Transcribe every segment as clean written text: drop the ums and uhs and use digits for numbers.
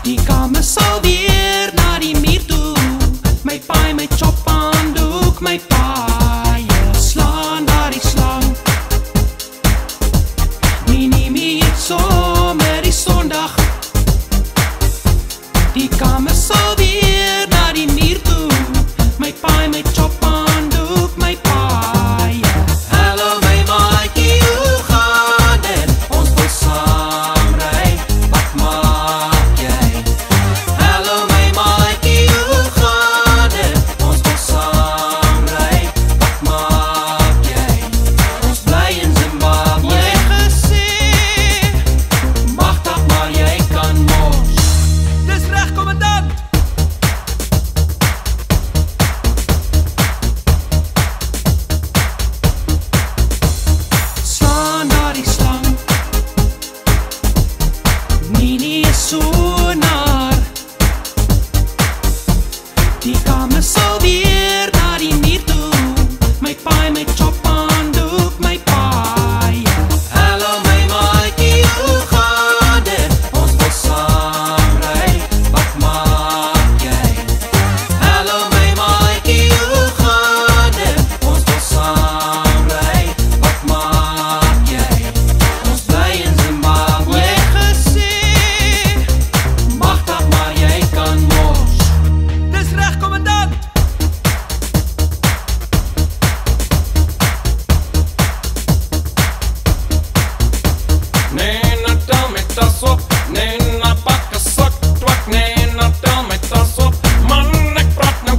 Die kamer sal weer na die muur toe. My paai, my chop aan doek, my paai slaan daar die slang. Minimie het somer die Sondag. Die kamer sal weer na die muur toe. My paai, my chop aan doek, my paai. Hallo my maatjie, hoe gaan dit? Ons wil saam ry, wat maak jy? Hallo my maatjie, hoe gaan dit? Ons wil saam ry, wat maak jy? Ons bly in Zimbabwe. Jy gesê, magtig maar jy kan mos. Dis reg, kommandant! Slaan daar die slang. Nini is so naar. Die kamer sal weer na die muur toe. My paai, my chop aan doek, my paai. Hallo my maatjie, hoe gaan dit? Ons wil saam ry, wat maak jy? Hallo my maatjie, hoe gaan dit? Ons wil saam ry, wat maak jy? Ons bly in Zimbabwe. Jy gesê, magtig maar jy kan mos. Dis reg, kommandant! Nena, tel my tas op. Nena, pak 'n sak twak. Nena, tel my tas op. Man, ek praat nou.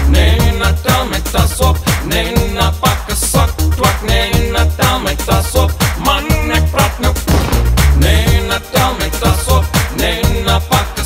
Nena, tel my tas op. Nena, pak 'n sak twak. Nena, tel my tas op. Man, ek praat nou. Nena, tel my tas op. Nena, pak